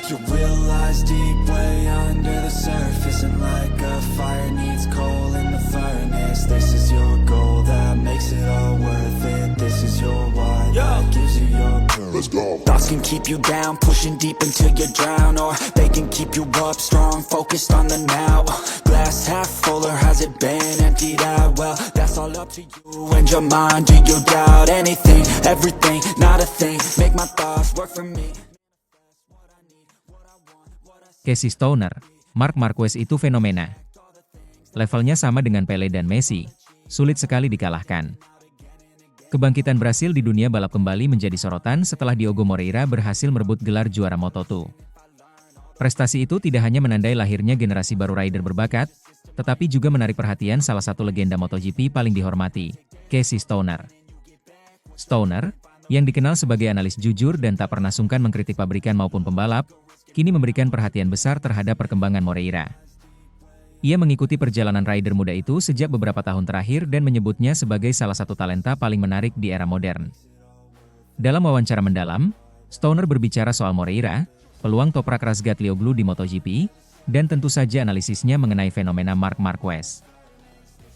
You realize deep way under the surface, and like a fire needs coal in the furnace. This is your goal that makes it all worth it. This is your why that gives you your purpose. Let's go. Thoughts can keep you down, pushing deep until you drown, or they can keep you up strong, focused on the now. Glass half full, or has it been emptied out? Well, that's all up to you and your mind. Do you doubt anything, everything, not a thing? Make my thoughts work for me. Casey Stoner, Marc Marquez itu fenomena. Levelnya sama dengan Pele dan Messi, sulit sekali dikalahkan. Kebangkitan Brasil di dunia balap kembali menjadi sorotan setelah Diogo Moreira berhasil merebut gelar juara Moto2. Prestasi itu tidak hanya menandai lahirnya generasi baru rider berbakat, tetapi juga menarik perhatian salah satu legenda MotoGP paling dihormati, Casey Stoner. Stoner, yang dikenal sebagai analis jujur dan tak pernah sungkan mengkritik pabrikan maupun pembalap, kini memberikan perhatian besar terhadap perkembangan Moreira. Ia mengikuti perjalanan rider muda itu sejak beberapa tahun terakhir dan menyebutnya sebagai salah satu talenta paling menarik di era modern. Dalam wawancara mendalam, Stoner berbicara soal Moreira, peluang Toprak Razgatlioglu di MotoGP, dan tentu saja analisisnya mengenai fenomena Marc Marquez.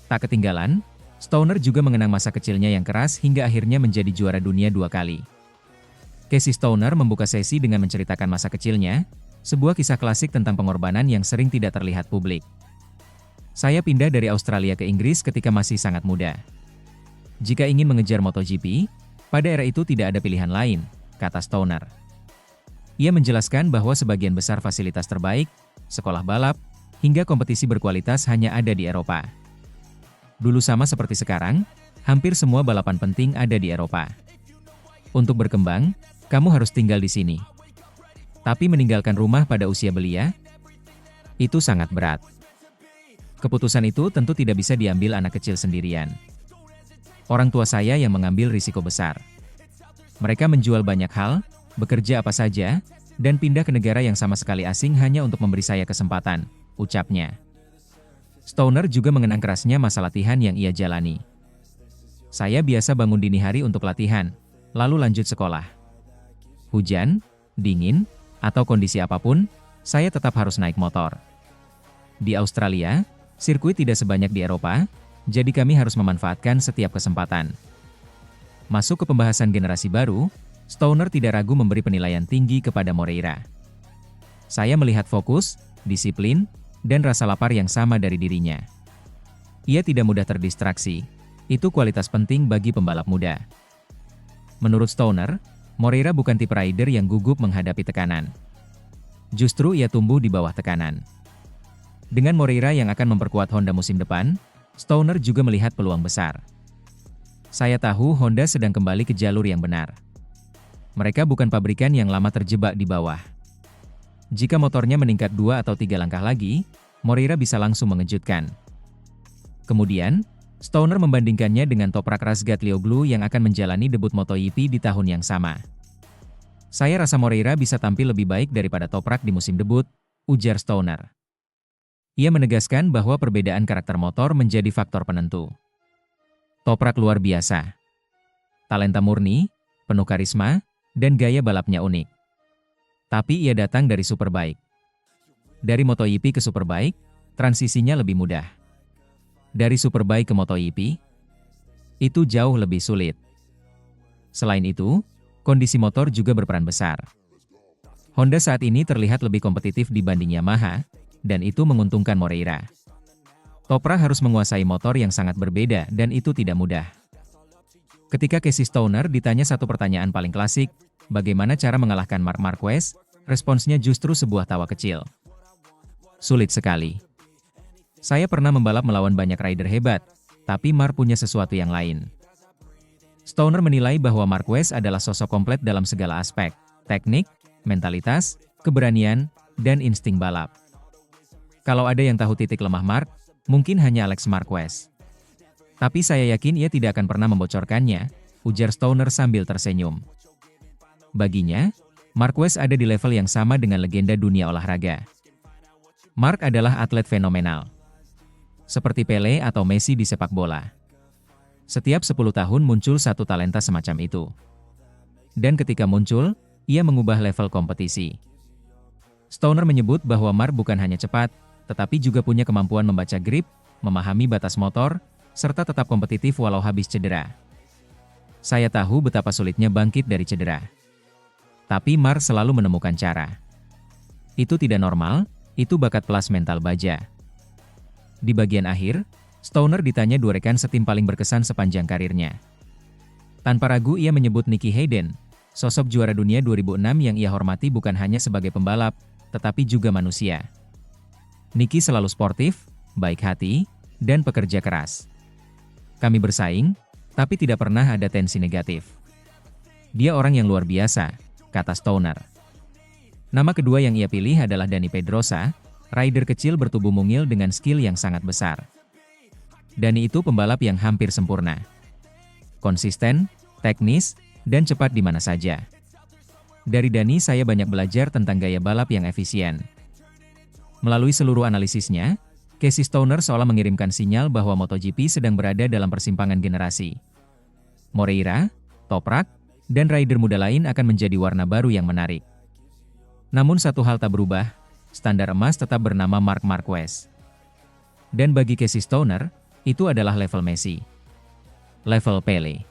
Tak ketinggalan, Stoner juga mengenang masa kecilnya yang keras hingga akhirnya menjadi juara dunia 2 kali. Casey Stoner membuka sesi dengan menceritakan masa kecilnya, sebuah kisah klasik tentang pengorbanan yang sering tidak terlihat publik. Saya pindah dari Australia ke Inggris ketika masih sangat muda. Jika ingin mengejar MotoGP, pada era itu tidak ada pilihan lain, kata Stoner. Ia menjelaskan bahwa sebagian besar fasilitas terbaik, sekolah balap, hingga kompetisi berkualitas hanya ada di Eropa. Dulu sama seperti sekarang, hampir semua balapan penting ada di Eropa. Untuk berkembang, kamu harus tinggal di sini. Tapi meninggalkan rumah pada usia belia, itu sangat berat. Keputusan itu tentu tidak bisa diambil anak kecil sendirian. Orang tua saya yang mengambil risiko besar. Mereka menjual banyak hal, bekerja apa saja, dan pindah ke negara yang sama sekali asing hanya untuk memberi saya kesempatan, ucapnya. Stoner juga mengenang kerasnya masa latihan yang ia jalani. Saya biasa bangun dini hari untuk latihan, lalu lanjut sekolah. Hujan, dingin, atau kondisi apapun, saya tetap harus naik motor. Di Australia, sirkuit tidak sebanyak di Eropa, jadi kami harus memanfaatkan setiap kesempatan. Masuk ke pembahasan generasi baru, Stoner tidak ragu memberi penilaian tinggi kepada Moreira. Saya melihat fokus, disiplin, dan rasa lapar yang sama dari dirinya. Ia tidak mudah terdistraksi, itu kualitas penting bagi pembalap muda. Menurut Stoner, Moreira bukan tipe rider yang gugup menghadapi tekanan. Justru ia tumbuh di bawah tekanan. Dengan Moreira yang akan memperkuat Honda musim depan, Stoner juga melihat peluang besar. Saya tahu Honda sedang kembali ke jalur yang benar. Mereka bukan pabrikan yang lama terjebak di bawah. Jika motornya meningkat 2 atau 3 langkah lagi, Moreira bisa langsung mengejutkan. Kemudian, Stoner membandingkannya dengan Toprak Razgatlioglu yang akan menjalani debut MotoGP di tahun yang sama. Saya rasa Moreira bisa tampil lebih baik daripada Toprak di musim debut, ujar Stoner. Ia menegaskan bahwa perbedaan karakter motor menjadi faktor penentu. Toprak luar biasa. Talenta murni, penuh karisma, dan gaya balapnya unik. Tapi ia datang dari Superbike. Dari MotoGP ke Superbike, transisinya lebih mudah. Dari Superbike ke MotoGP, itu jauh lebih sulit. Selain itu, kondisi motor juga berperan besar. Honda saat ini terlihat lebih kompetitif dibanding Yamaha, dan itu menguntungkan Moreira. Toprak harus menguasai motor yang sangat berbeda dan itu tidak mudah. Ketika Casey Stoner ditanya satu pertanyaan paling klasik, bagaimana cara mengalahkan Marc Marquez, responsnya justru sebuah tawa kecil. Sulit sekali. Saya pernah membalap melawan banyak rider hebat, tapi Marc punya sesuatu yang lain. Stoner menilai bahwa Marquez adalah sosok komplit dalam segala aspek, teknik, mentalitas, keberanian, dan insting balap. Kalau ada yang tahu titik lemah Marc, mungkin hanya Alex Marquez. Tapi saya yakin ia tidak akan pernah membocorkannya, ujar Stoner sambil tersenyum. Baginya, Marquez ada di level yang sama dengan legenda dunia olahraga. Marc adalah atlet fenomenal. Seperti Pele atau Messi di sepak bola. Setiap 10 tahun muncul satu talenta semacam itu. Dan ketika muncul, ia mengubah level kompetisi. Stoner menyebut bahwa Mark bukan hanya cepat, tetapi juga punya kemampuan membaca grip, memahami batas motor, serta tetap kompetitif walau habis cedera. Saya tahu betapa sulitnya bangkit dari cedera. Tapi Mark selalu menemukan cara. Itu tidak normal, itu bakat plus mental baja. Di bagian akhir, Stoner ditanya dua rekan setim paling berkesan sepanjang karirnya. Tanpa ragu ia menyebut Nicky Hayden, sosok juara dunia 2006 yang ia hormati bukan hanya sebagai pembalap, tetapi juga manusia. Nicky selalu sportif, baik hati, dan pekerja keras. Kami bersaing, tapi tidak pernah ada tensi negatif. Dia orang yang luar biasa, kata Stoner. Nama kedua yang ia pilih adalah Dani Pedrosa, rider kecil bertubuh mungil dengan skill yang sangat besar. Dani itu pembalap yang hampir sempurna. Konsisten, teknis, dan cepat di mana saja. Dari Dani saya banyak belajar tentang gaya balap yang efisien. Melalui seluruh analisisnya, Casey Stoner seolah mengirimkan sinyal bahwa MotoGP sedang berada dalam persimpangan generasi. Moreira, Toprak, dan rider muda lain akan menjadi warna baru yang menarik. Namun satu hal tak berubah, standar emas tetap bernama Marc Marquez. Dan bagi Casey Stoner, itu adalah level Messi. Level Pele.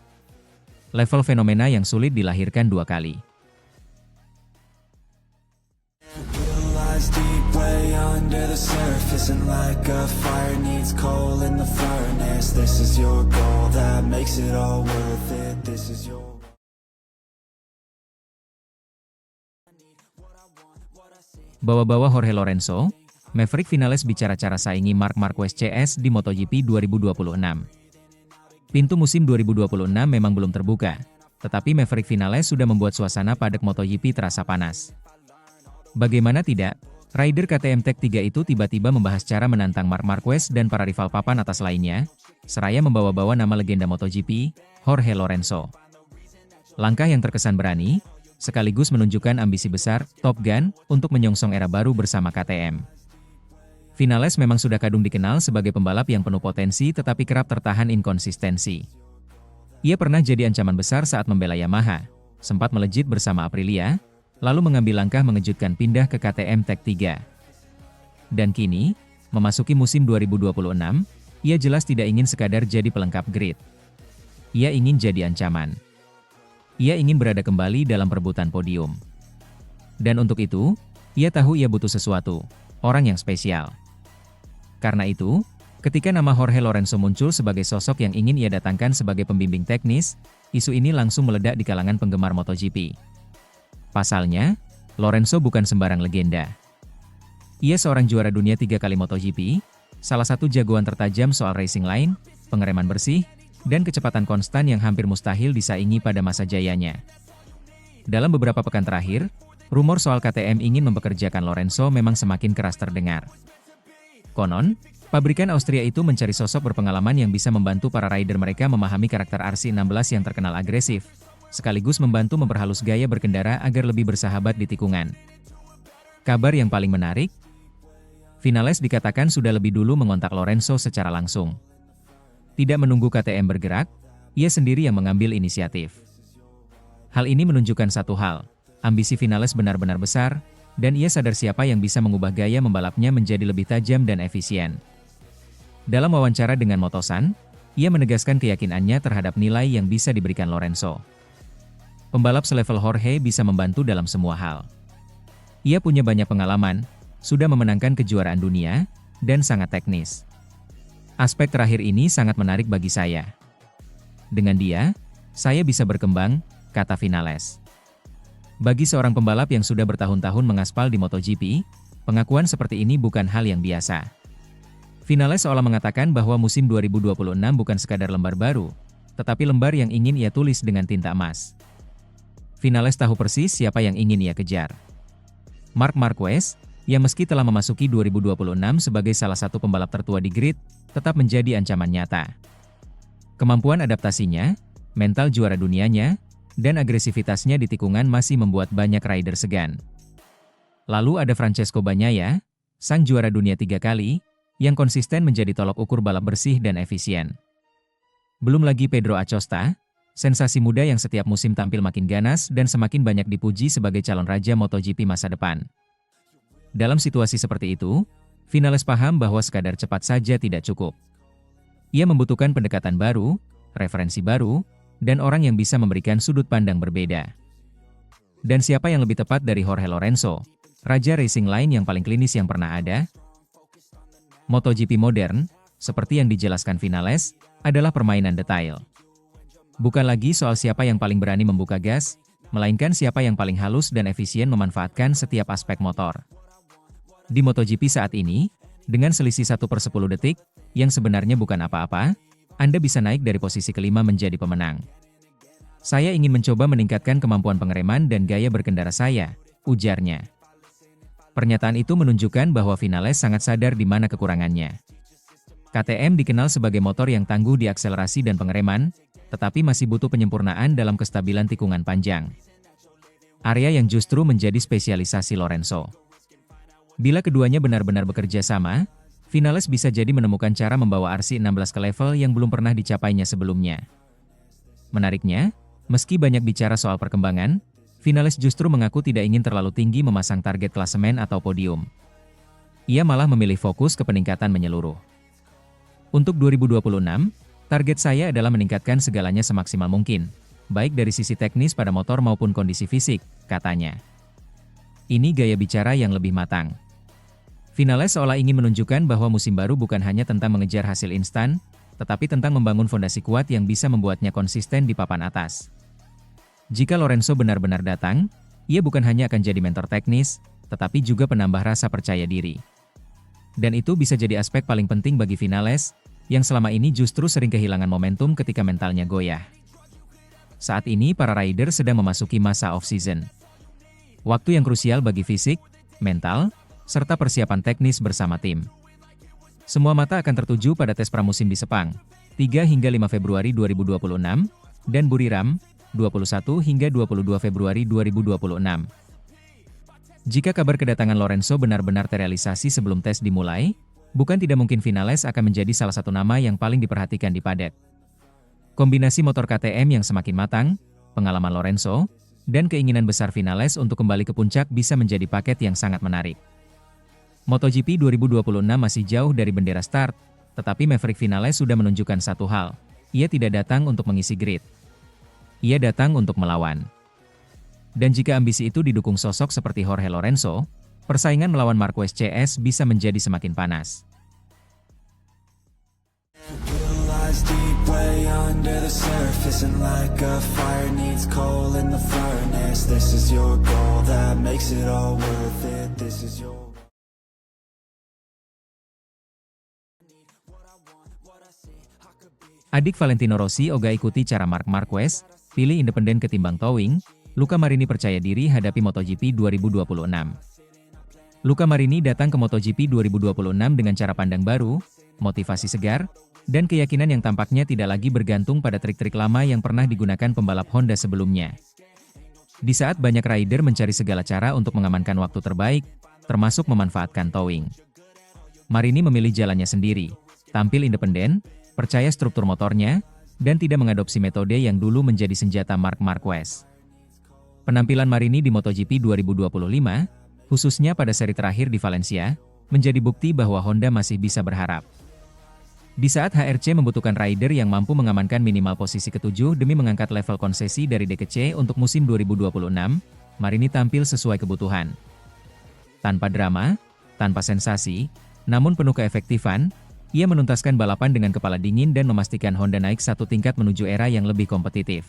Level fenomena yang sulit dilahirkan dua kali. Deep way under the surface, and like a fire needs coal in the furnace. This is your goal that makes it all worth it. This is your Bawa-bawa Jorge Lorenzo, Maverick Vinales bicara cara saingi Marc Marquez CS di MotoGP 2026. Pintu musim 2026 memang belum terbuka, tetapi Maverick Vinales sudah membuat suasana paddock MotoGP terasa panas. Bagaimana tidak, rider KTM Tech3 itu tiba-tiba membahas cara menantang Marc Marquez dan para rival papan atas lainnya, seraya membawa-bawa nama legenda MotoGP, Jorge Lorenzo. Langkah yang terkesan berani, sekaligus menunjukkan ambisi besar Top Gun untuk menyongsong era baru bersama KTM. Vinales memang sudah kadung dikenal sebagai pembalap yang penuh potensi tetapi kerap tertahan inkonsistensi. Ia pernah jadi ancaman besar saat membela Yamaha, sempat melejit bersama Aprilia, lalu mengambil langkah mengejutkan pindah ke KTM Tech3. Dan kini, memasuki musim 2026, ia jelas tidak ingin sekadar jadi pelengkap grid. Ia ingin jadi ancaman. Ia ingin berada kembali dalam perebutan podium. Dan untuk itu, ia tahu ia butuh sesuatu, orang yang spesial. Karena itu, ketika nama Jorge Lorenzo muncul sebagai sosok yang ingin ia datangkan sebagai pembimbing teknis, isu ini langsung meledak di kalangan penggemar MotoGP. Pasalnya, Lorenzo bukan sembarang legenda. Ia seorang juara dunia 3 kali MotoGP, salah satu jagoan tertajam soal racing line, pengereman bersih, dan kecepatan konstan yang hampir mustahil disaingi pada masa jayanya. Dalam beberapa pekan terakhir, rumor soal KTM ingin mempekerjakan Lorenzo memang semakin keras terdengar. Konon, pabrikan Austria itu mencari sosok berpengalaman yang bisa membantu para rider mereka memahami karakter RC16 yang terkenal agresif, sekaligus membantu memperhalus gaya berkendara agar lebih bersahabat di tikungan. Kabar yang paling menarik, Vinales dikatakan sudah lebih dulu mengontak Lorenzo secara langsung. Tidak menunggu KTM bergerak, ia sendiri yang mengambil inisiatif. Hal ini menunjukkan satu hal, ambisi Vinales benar-benar besar, dan ia sadar siapa yang bisa mengubah gaya membalapnya menjadi lebih tajam dan efisien. Dalam wawancara dengan Motosan, ia menegaskan keyakinannya terhadap nilai yang bisa diberikan Lorenzo. Pembalap selevel Jorge bisa membantu dalam semua hal. Ia punya banyak pengalaman, sudah memenangkan kejuaraan dunia, dan sangat teknis. Aspek terakhir ini sangat menarik bagi saya. Dengan dia, saya bisa berkembang, kata Vinales. Bagi seorang pembalap yang sudah bertahun-tahun mengaspal di MotoGP, pengakuan seperti ini bukan hal yang biasa. Vinales seolah mengatakan bahwa musim 2026 bukan sekadar lembar baru, tetapi lembar yang ingin ia tulis dengan tinta emas. Vinales tahu persis siapa yang ingin ia kejar. Marc Marquez, yang meski telah memasuki 2026 sebagai salah satu pembalap tertua di grid, tetap menjadi ancaman nyata. Kemampuan adaptasinya, mental juara dunianya, dan agresivitasnya di tikungan masih membuat banyak rider segan. Lalu ada Francesco Bagnaia, sang juara dunia 3 kali, yang konsisten menjadi tolok ukur balap bersih dan efisien. Belum lagi Pedro Acosta, sensasi muda yang setiap musim tampil makin ganas dan semakin banyak dipuji sebagai calon raja MotoGP masa depan. Dalam situasi seperti itu, Vinales paham bahwa sekadar cepat saja tidak cukup. Ia membutuhkan pendekatan baru, referensi baru, dan orang yang bisa memberikan sudut pandang berbeda. Dan siapa yang lebih tepat dari Jorge Lorenzo, raja racing line yang paling klinis yang pernah ada? MotoGP modern, seperti yang dijelaskan Vinales, adalah permainan detail. Bukan lagi soal siapa yang paling berani membuka gas, melainkan siapa yang paling halus dan efisien memanfaatkan setiap aspek motor. Di MotoGP saat ini, dengan selisih 1/10 detik, yang sebenarnya bukan apa-apa, Anda bisa naik dari posisi kelima menjadi pemenang. Saya ingin mencoba meningkatkan kemampuan pengereman dan gaya berkendara saya, ujarnya. Pernyataan itu menunjukkan bahwa Vinales sangat sadar di mana kekurangannya. KTM dikenal sebagai motor yang tangguh di akselerasi dan pengereman, tetapi masih butuh penyempurnaan dalam kestabilan tikungan panjang. Area yang justru menjadi spesialisasi Lorenzo. Bila keduanya benar-benar bekerja sama, Vinales bisa jadi menemukan cara membawa RC16 ke level yang belum pernah dicapainya sebelumnya. Menariknya, meski banyak bicara soal perkembangan, Vinales justru mengaku tidak ingin terlalu tinggi memasang target klasemen atau podium. Ia malah memilih fokus ke peningkatan menyeluruh. Untuk 2026, target saya adalah meningkatkan segalanya semaksimal mungkin, baik dari sisi teknis pada motor maupun kondisi fisik, katanya. Ini gaya bicara yang lebih matang. Vinales seolah ingin menunjukkan bahwa musim baru bukan hanya tentang mengejar hasil instan, tetapi tentang membangun fondasi kuat yang bisa membuatnya konsisten di papan atas. Jika Lorenzo benar-benar datang, ia bukan hanya akan jadi mentor teknis, tetapi juga penambah rasa percaya diri. Dan itu bisa jadi aspek paling penting bagi Vinales, yang selama ini justru sering kehilangan momentum ketika mentalnya goyah. Saat ini para rider sedang memasuki masa off-season. Waktu yang krusial bagi fisik, mental, serta persiapan teknis bersama tim. Semua mata akan tertuju pada tes pramusim di Sepang, 3 hingga 5 Februari 2026, dan Buriram, 21 hingga 22 Februari 2026. Jika kabar kedatangan Lorenzo benar-benar terrealisasi sebelum tes dimulai, bukan tidak mungkin Vinales akan menjadi salah satu nama yang paling diperhatikan di paddock. Kombinasi motor KTM yang semakin matang, pengalaman Lorenzo, dan keinginan besar Vinales untuk kembali ke puncak bisa menjadi paket yang sangat menarik. MotoGP 2026 masih jauh dari bendera start, tetapi Maverick Vinales sudah menunjukkan satu hal, ia tidak datang untuk mengisi grid. Ia datang untuk melawan. Dan jika ambisi itu didukung sosok seperti Jorge Lorenzo, persaingan melawan Marquez CS bisa menjadi semakin panas. Deep way under the surface, and like a fire needs coal in the furnace. This is your goal that makes it all worth it. This is your Adik Valentino Rossi ogah ikuti cara Marc Marquez, pilih independen ketimbang towing. Luca Marini percaya diri hadapi MotoGP 2026. Luca Marini datang ke MotoGP 2026 dengan cara pandang baru, motivasi segar, dan keyakinan yang tampaknya tidak lagi bergantung pada trik-trik lama yang pernah digunakan pembalap Honda sebelumnya. Di saat banyak rider mencari segala cara untuk mengamankan waktu terbaik, termasuk memanfaatkan towing, Marini memilih jalannya sendiri, tampil independen, percaya struktur motornya, dan tidak mengadopsi metode yang dulu menjadi senjata Marc Marquez. Penampilan Marini di MotoGP 2025, khususnya pada seri terakhir di Valencia, menjadi bukti bahwa Honda masih bisa berharap. Di saat HRC membutuhkan rider yang mampu mengamankan minimal posisi ke-7 demi mengangkat level konsesi dari D ke C untuk musim 2026, Marini tampil sesuai kebutuhan. Tanpa drama, tanpa sensasi, namun penuh keefektifan, ia menuntaskan balapan dengan kepala dingin dan memastikan Honda naik satu tingkat menuju era yang lebih kompetitif.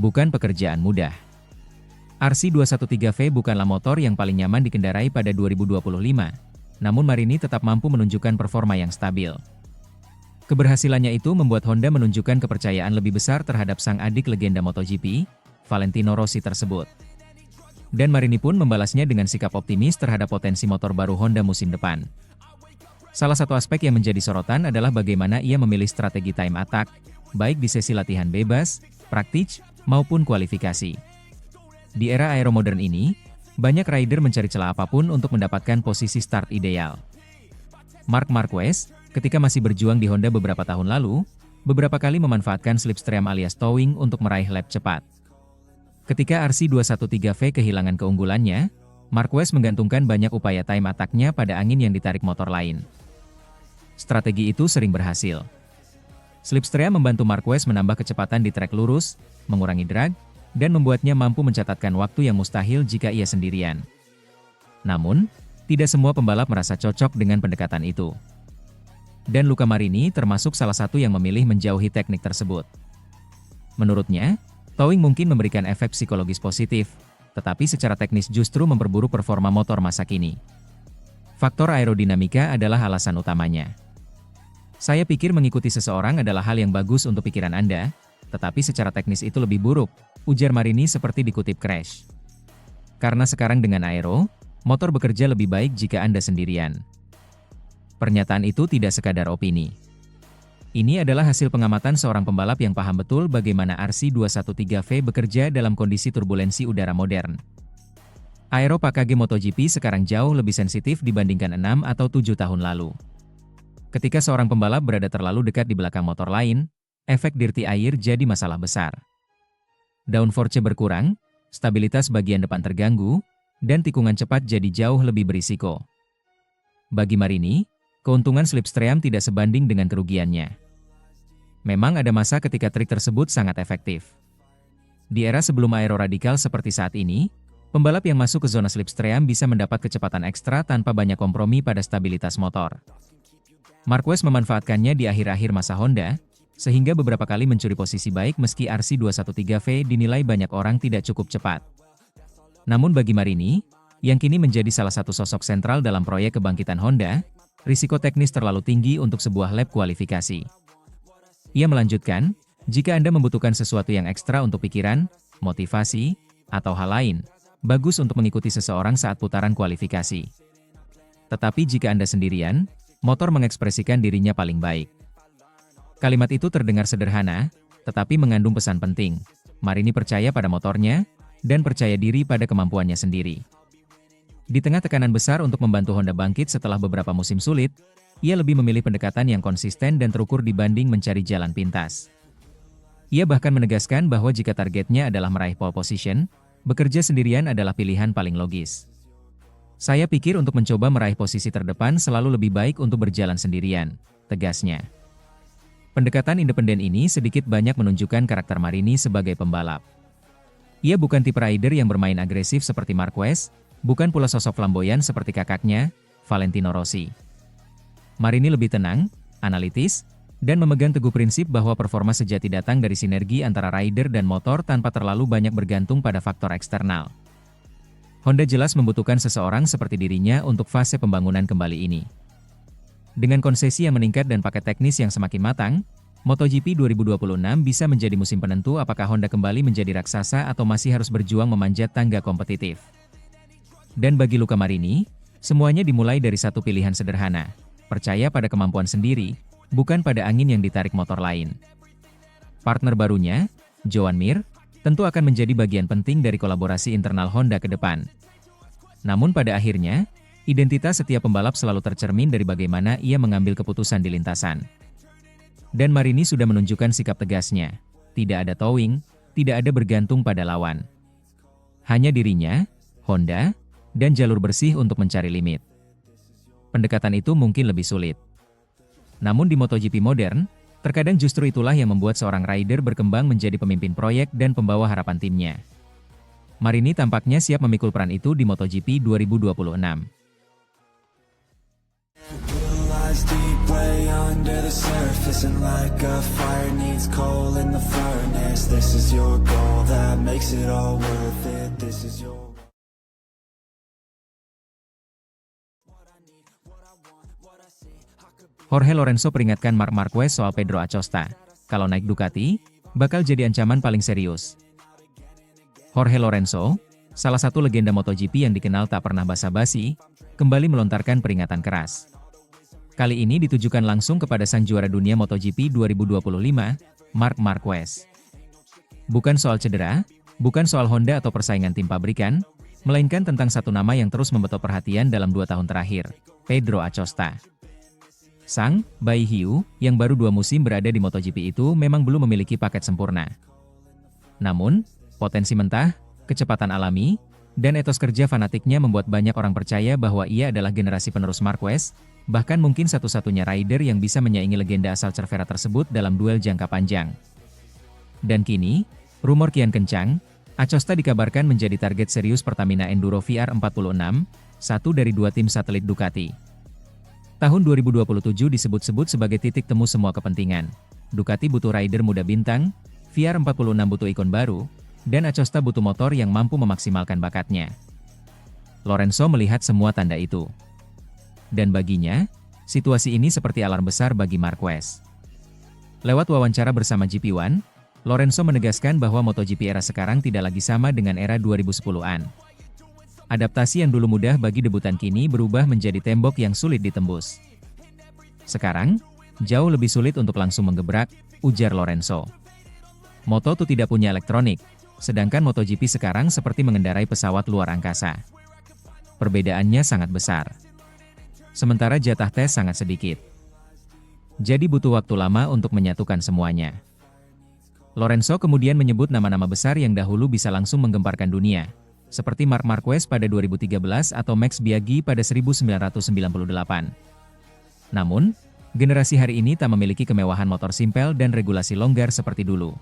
Bukan pekerjaan mudah. RC213V bukanlah motor yang paling nyaman dikendarai pada 2025, namun Marini tetap mampu menunjukkan performa yang stabil. Keberhasilannya itu membuat Honda menunjukkan kepercayaan lebih besar terhadap sang adik legenda MotoGP, Valentino Rossi tersebut. Dan Marini pun membalasnya dengan sikap optimis terhadap potensi motor baru Honda musim depan. Salah satu aspek yang menjadi sorotan adalah bagaimana ia memilih strategi time attack, baik di sesi latihan bebas, praktis, maupun kualifikasi. Di era aeromodern ini, banyak rider mencari celah apapun untuk mendapatkan posisi start ideal. Marc Marquez, ketika masih berjuang di Honda beberapa tahun lalu, beberapa kali memanfaatkan slipstream alias towing untuk meraih lap cepat. Ketika RC213V kehilangan keunggulannya, Marquez menggantungkan banyak upaya time attack-nya pada angin yang ditarik motor lain. Strategi itu sering berhasil. Slipstream membantu Marquez menambah kecepatan di trek lurus, mengurangi drag, dan membuatnya mampu mencatatkan waktu yang mustahil jika ia sendirian. Namun, tidak semua pembalap merasa cocok dengan pendekatan itu. Dan Luca Marini termasuk salah satu yang memilih menjauhi teknik tersebut. Menurutnya, towing mungkin memberikan efek psikologis positif, tetapi secara teknis justru memperburuk performa motor masa kini. Faktor aerodinamika adalah alasan utamanya. Saya pikir mengikuti seseorang adalah hal yang bagus untuk pikiran Anda, tetapi secara teknis itu lebih buruk, ujar Marini seperti dikutip Crash. Karena sekarang dengan aero, motor bekerja lebih baik jika Anda sendirian. Pernyataan itu tidak sekadar opini. Ini adalah hasil pengamatan seorang pembalap yang paham betul bagaimana RC213V bekerja dalam kondisi turbulensi udara modern. Aero Package MotoGP sekarang jauh lebih sensitif dibandingkan 6 atau 7 tahun lalu. Ketika seorang pembalap berada terlalu dekat di belakang motor lain, efek dirty air jadi masalah besar. Downforce berkurang, stabilitas bagian depan terganggu, dan tikungan cepat jadi jauh lebih berisiko. Bagi Marini, keuntungan Slipstream tidak sebanding dengan kerugiannya. Memang ada masa ketika trik tersebut sangat efektif. Di era sebelum aero radikal seperti saat ini, pembalap yang masuk ke zona Slipstream bisa mendapat kecepatan ekstra tanpa banyak kompromi pada stabilitas motor. Marquez memanfaatkannya di akhir-akhir masa Honda, sehingga beberapa kali mencuri posisi baik meski RC213V dinilai banyak orang tidak cukup cepat. Namun bagi Marini, yang kini menjadi salah satu sosok sentral dalam proyek kebangkitan Honda, risiko teknis terlalu tinggi untuk sebuah lap kualifikasi. Ia melanjutkan, jika Anda membutuhkan sesuatu yang ekstra untuk pikiran, motivasi, atau hal lain, bagus untuk mengikuti seseorang saat putaran kualifikasi. Tetapi jika Anda sendirian, motor mengekspresikan dirinya paling baik. Kalimat itu terdengar sederhana, tetapi mengandung pesan penting. Marini percaya pada motornya, dan percaya diri pada kemampuannya sendiri. Di tengah tekanan besar untuk membantu Honda bangkit setelah beberapa musim sulit, ia lebih memilih pendekatan yang konsisten dan terukur dibanding mencari jalan pintas. Ia bahkan menegaskan bahwa jika targetnya adalah meraih pole position, bekerja sendirian adalah pilihan paling logis. Saya pikir untuk mencoba meraih posisi terdepan selalu lebih baik untuk berjalan sendirian, tegasnya. Pendekatan independen ini sedikit banyak menunjukkan karakter Marini sebagai pembalap. Ia bukan tipe rider yang bermain agresif seperti Marquez, bukan pula sosok flamboyan seperti kakaknya, Valentino Rossi. Marini lebih tenang, analitis, dan memegang teguh prinsip bahwa performa sejati datang dari sinergi antara rider dan motor tanpa terlalu banyak bergantung pada faktor eksternal. Honda jelas membutuhkan seseorang seperti dirinya untuk fase pembangunan kembali ini. Dengan konsesi yang meningkat dan paket teknis yang semakin matang, MotoGP 2026 bisa menjadi musim penentu apakah Honda kembali menjadi raksasa atau masih harus berjuang memanjat tangga kompetitif. Dan bagi Luca Marini, semuanya dimulai dari satu pilihan sederhana. Percaya pada kemampuan sendiri, bukan pada angin yang ditarik motor lain. Partner barunya, Joan Mir, tentu akan menjadi bagian penting dari kolaborasi internal Honda ke depan. Namun pada akhirnya, identitas setiap pembalap selalu tercermin dari bagaimana ia mengambil keputusan di lintasan. Dan Marini sudah menunjukkan sikap tegasnya. Tidak ada towing, tidak ada bergantung pada lawan. Hanya dirinya, Honda, dan jalur bersih untuk mencari limit. Pendekatan itu mungkin lebih sulit. Namun di MotoGP modern, terkadang justru itulah yang membuat seorang rider berkembang menjadi pemimpin proyek dan pembawa harapan timnya. Marini tampaknya siap memikul peran itu di MotoGP 2026. Jorge Lorenzo peringatkan Marc Marquez soal Pedro Acosta. Kalau naik Ducati, bakal jadi ancaman paling serius. Jorge Lorenzo, salah satu legenda MotoGP yang dikenal tak pernah basa-basi, kembali melontarkan peringatan keras. Kali ini ditujukan langsung kepada sang juara dunia MotoGP 2025, Marc Marquez. Bukan soal cedera, bukan soal Honda atau persaingan tim pabrikan, melainkan tentang satu nama yang terus membetot perhatian dalam 2 tahun terakhir, Pedro Acosta. Sang bayi hiu, yang baru 2 musim berada di MotoGP itu memang belum memiliki paket sempurna. Namun, potensi mentah, kecepatan alami, Dan etos kerja fanatiknya membuat banyak orang percaya bahwa ia adalah generasi penerus Marquez, bahkan mungkin satu-satunya rider yang bisa menyaingi legenda asal Cervera tersebut dalam duel jangka panjang. Dan kini, rumor kian kencang, Acosta dikabarkan menjadi target serius Pertamina Enduro VR46, satu dari dua tim satelit Ducati. Tahun 2027 disebut-sebut sebagai titik temu semua kepentingan. Ducati butuh rider muda bintang, VR46 butuh ikon baru, dan Acosta butuh motor yang mampu memaksimalkan bakatnya. Lorenzo melihat semua tanda itu. Dan baginya, situasi ini seperti alarm besar bagi Marquez. Lewat wawancara bersama GP1, Lorenzo menegaskan bahwa MotoGP era sekarang tidak lagi sama dengan era 2010-an. Adaptasi yang dulu mudah bagi debutan kini berubah menjadi tembok yang sulit ditembus. Sekarang, jauh lebih sulit untuk langsung menggebrak, ujar Lorenzo. Moto2 tidak punya elektronik, sedangkan MotoGP sekarang seperti mengendarai pesawat luar angkasa. Perbedaannya sangat besar. Sementara jatah tes sangat sedikit. Jadi butuh waktu lama untuk menyatukan semuanya. Lorenzo kemudian menyebut nama-nama besar yang dahulu bisa langsung menggemparkan dunia, seperti Marc Marquez pada 2013 atau Max Biaggi pada 1998. Namun, generasi hari ini tak memiliki kemewahan motor simpel dan regulasi longgar seperti dulu.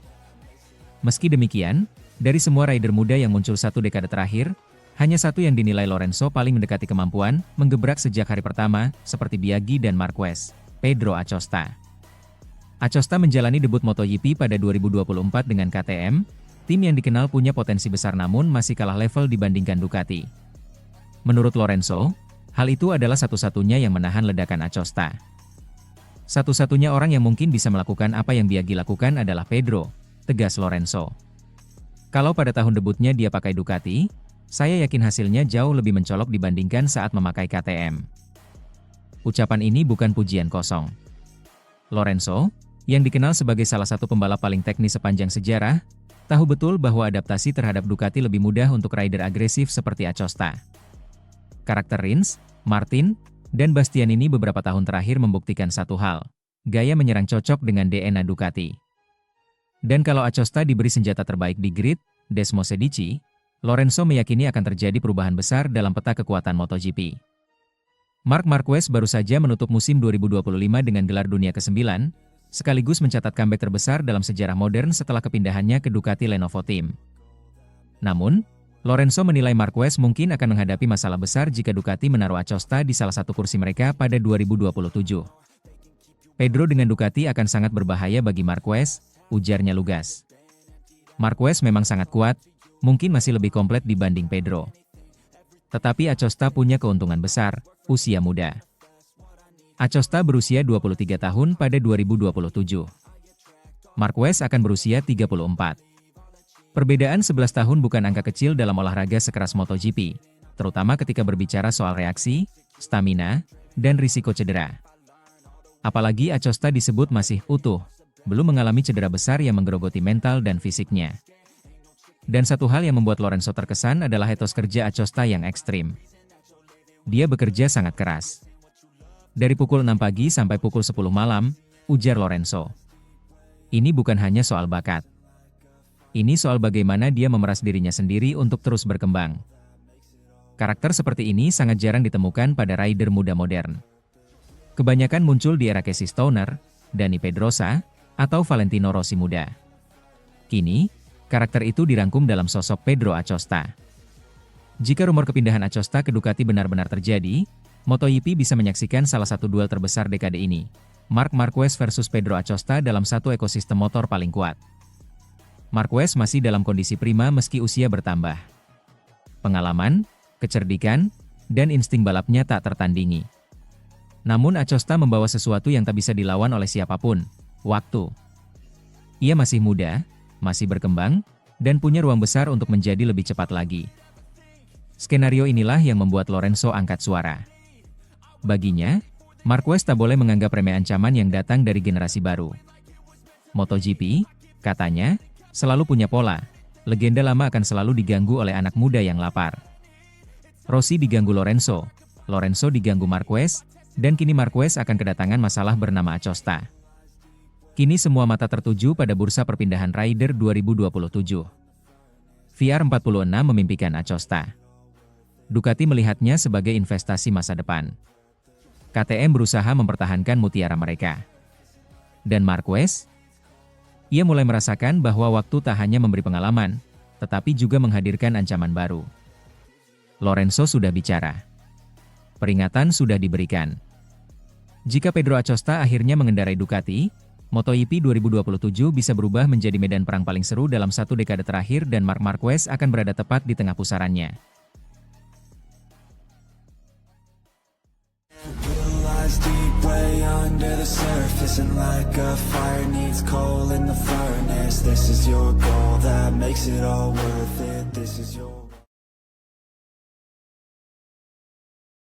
Meski demikian, dari semua rider muda yang muncul satu dekade terakhir, hanya satu yang dinilai Lorenzo paling mendekati kemampuan menggebrak sejak hari pertama, seperti Biaggi dan Marquez, Pedro Acosta. Acosta menjalani debut MotoGP pada 2024 dengan KTM, tim yang dikenal punya potensi besar namun masih kalah level dibandingkan Ducati. Menurut Lorenzo, hal itu adalah satu-satunya yang menahan ledakan Acosta. Satu-satunya orang yang mungkin bisa melakukan apa yang Biaggi lakukan adalah Pedro, tegas Lorenzo. Kalau pada tahun debutnya dia pakai Ducati, saya yakin hasilnya jauh lebih mencolok dibandingkan saat memakai KTM. Ucapan ini bukan pujian kosong. Lorenzo, yang dikenal sebagai salah satu pembalap paling teknis sepanjang sejarah, tahu betul bahwa adaptasi terhadap Ducati lebih mudah untuk rider agresif seperti Acosta. Karakter Rins, Martin, dan Bastianini beberapa tahun terakhir membuktikan satu hal, gaya menyerang cocok dengan DNA Ducati. Dan kalau Acosta diberi senjata terbaik di grid, Desmo Sedici, Lorenzo meyakini akan terjadi perubahan besar dalam peta kekuatan MotoGP. Marc Marquez baru saja menutup musim 2025 dengan gelar dunia ke-9, sekaligus mencatat comeback terbesar dalam sejarah modern setelah kepindahannya ke Ducati Lenovo Team. Namun, Lorenzo menilai Marquez mungkin akan menghadapi masalah besar jika Ducati menaruh Acosta di salah satu kursi mereka pada 2027. Pedro dengan Ducati akan sangat berbahaya bagi Marquez, ujarnya lugas. Marquez memang sangat kuat, mungkin masih lebih komplit dibanding Pedro. Tetapi Acosta punya keuntungan besar, usia muda. Acosta berusia 23 tahun pada 2027. Marquez akan berusia 34. Perbedaan 11 tahun bukan angka kecil dalam olahraga sekeras MotoGP, terutama ketika berbicara soal reaksi, stamina, dan risiko cedera. Apalagi Acosta disebut masih utuh, belum mengalami cedera besar yang menggerogoti mental dan fisiknya. Dan satu hal yang membuat Lorenzo terkesan adalah etos kerja Acosta yang ekstrim. Dia bekerja sangat keras. Dari pukul 6 pagi sampai pukul 10 malam, ujar Lorenzo. Ini bukan hanya soal bakat. Ini soal bagaimana dia memeras dirinya sendiri untuk terus berkembang. Karakter seperti ini sangat jarang ditemukan pada rider muda modern. Kebanyakan muncul di era Casey Stoner, Dani Pedrosa, atau Valentino Rossi muda. Kini, karakter itu dirangkum dalam sosok Pedro Acosta. Jika rumor kepindahan Acosta ke Ducati benar-benar terjadi, MotoGP bisa menyaksikan salah satu duel terbesar dekade ini, Marc Marquez versus Pedro Acosta dalam satu ekosistem motor paling kuat. Marquez masih dalam kondisi prima meski usia bertambah. Pengalaman, kecerdikan, dan insting balapnya tak tertandingi. Namun Acosta membawa sesuatu yang tak bisa dilawan oleh siapapun, waktu. Ia masih muda, masih berkembang, dan punya ruang besar untuk menjadi lebih cepat lagi. Skenario inilah yang membuat Lorenzo angkat suara. Baginya, Marquez tak boleh menganggap remeh ancaman yang datang dari generasi baru. MotoGP, katanya, selalu punya pola. Legenda lama akan selalu diganggu oleh anak muda yang lapar. Rossi diganggu Lorenzo, Lorenzo diganggu Marquez, dan kini Marquez akan kedatangan masalah bernama Acosta. Kini semua mata tertuju pada bursa perpindahan rider 2027. VR46 memimpikan Acosta. Ducati melihatnya sebagai investasi masa depan. KTM berusaha mempertahankan mutiara mereka. Dan Marquez? Ia mulai merasakan bahwa waktu tak hanya memberi pengalaman, tetapi juga menghadirkan ancaman baru. Lorenzo sudah bicara. Peringatan sudah diberikan. Jika Pedro Acosta akhirnya mengendarai Ducati, MotoGP 2027 bisa berubah menjadi medan perang paling seru dalam satu dekade terakhir dan Marc Marquez akan berada tepat di tengah pusarannya. Deep way under the surface, and like a fire needs coal in the furnace. This is your goal that makes it all worth it. This is your